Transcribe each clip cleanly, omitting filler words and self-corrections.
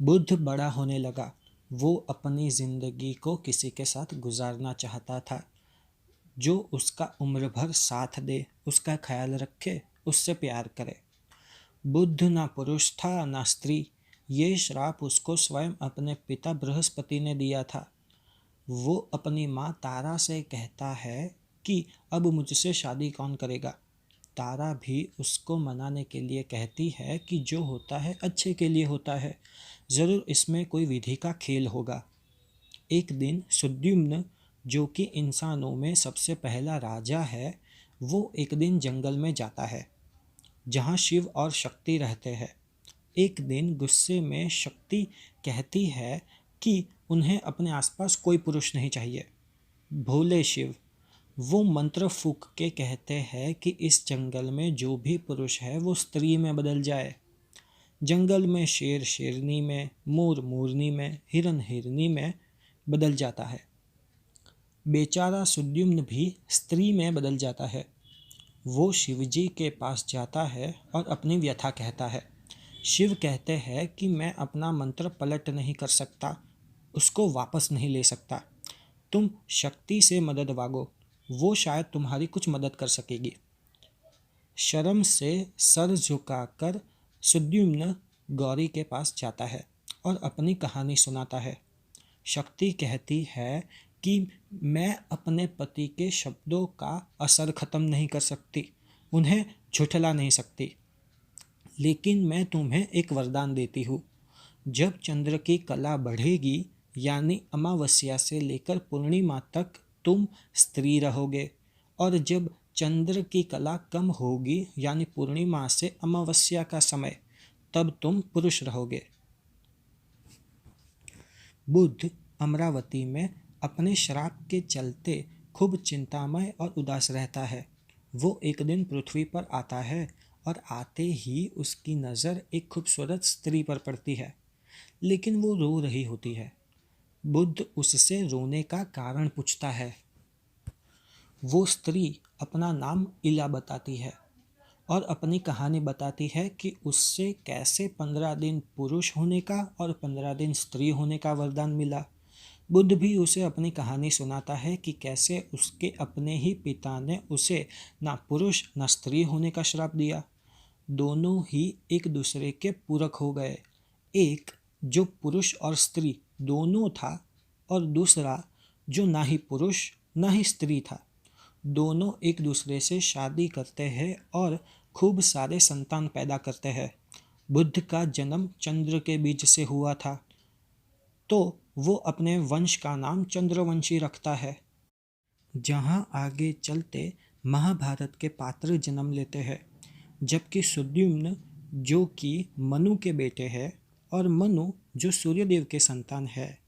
बुद्ध बड़ा होने लगा। वो अपनी जिंदगी को किसी के साथ गुजारना चाहता था जो उसका उम्र भर साथ दे, उसका ख्याल रखे, उससे प्यार करे। बुद्ध ना पुरुष था ना स्त्री। ये श्राप उसको स्वयं अपने पिता बृहस्पति ने दिया था। वो अपनी माँ तारा से कहता है कि अब मुझसे शादी कौन करेगा। तारा भी उसको मनाने के लिए कहती है कि जो होता है अच्छे के लिए होता है, ज़रूर इसमें कोई विधि का खेल होगा। एक दिन सुद्युम्न, जो कि इंसानों में सबसे पहला राजा है, वो एक दिन जंगल में जाता है जहाँ शिव और शक्ति रहते हैं। एक दिन गुस्से में शक्ति कहती है कि उन्हें अपने आसपास कोई पुरुष नहीं चाहिए। भोले शिव वो मंत्र फूंक के कहते हैं कि इस जंगल में जो भी पुरुष है वो स्त्री में बदल जाए। जंगल में शेर शेरनी में, मोर मोरनी में, हिरन हिरनी में बदल जाता है। बेचारा सुद्युम्न भी स्त्री में बदल जाता है। वो शिवजी के पास जाता है और अपनी व्यथा कहता है। शिव कहते हैं कि मैं अपना मंत्र पलट नहीं कर सकता, उसको वापस नहीं ले सकता। तुम शक्ति से मदद मांगो, वो शायद तुम्हारी कुछ मदद कर सकेगी। शर्म से सर झुकाकर सुद्युम्न गौरी के पास जाता है और अपनी कहानी सुनाता है। शक्ति कहती है कि मैं अपने पति के शब्दों का असर खत्म नहीं कर सकती, उन्हें झुठला नहीं सकती, लेकिन मैं तुम्हें एक वरदान देती हूँ। जब चंद्र की कला बढ़ेगी, यानी अमावस्या से लेकर पूर्णिमा तक तुम स्त्री रहोगे, और जब चंद्र की कला कम होगी, यानी पूर्णिमा से अमावस्या का समय, तब तुम पुरुष रहोगे। बुद्ध अमरावती में अपने श्राप के चलते खूब चिंतामय और उदास रहता है। वो एक दिन पृथ्वी पर आता है और आते ही उसकी नज़र एक खूबसूरत स्त्री पर पड़ती है, लेकिन वो रो रही होती है। बुद्ध उससे रोने का कारण पूछता है। वो स्त्री अपना नाम इला बताती है और अपनी कहानी बताती है कि उससे कैसे 15 दिन पुरुष होने का और 15 दिन स्त्री होने का वरदान मिला। बुद्ध भी उसे अपनी कहानी सुनाता है कि कैसे उसके अपने ही पिता ने उसे ना पुरुष ना स्त्री होने का श्राप दिया। दोनों ही एक दूसरे के पूरक हो गए। एक जो पुरुष और स्त्री दोनों था, और दूसरा जो ना ही पुरुष ना ही स्त्री था। दोनों एक दूसरे से शादी करते हैं और खूब सारे संतान पैदा करते हैं। बुद्ध का जन्म चंद्र के बीज से हुआ था, तो वो अपने वंश का नाम चंद्रवंशी रखता है। जहाँ आगे चलते महाभारत के पात्र जन्म लेते हैं, जबकि सुद्युम्न जो कि मनु के बेटे हैं और मनु जो सूर्यदेव के संतान है,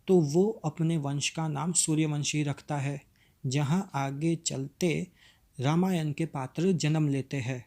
तो वो अपने वंश का नाम सूर्यवंशी रखता है। जहाँ आगे चलते रामायण के पात्र जन्म लेते हैं।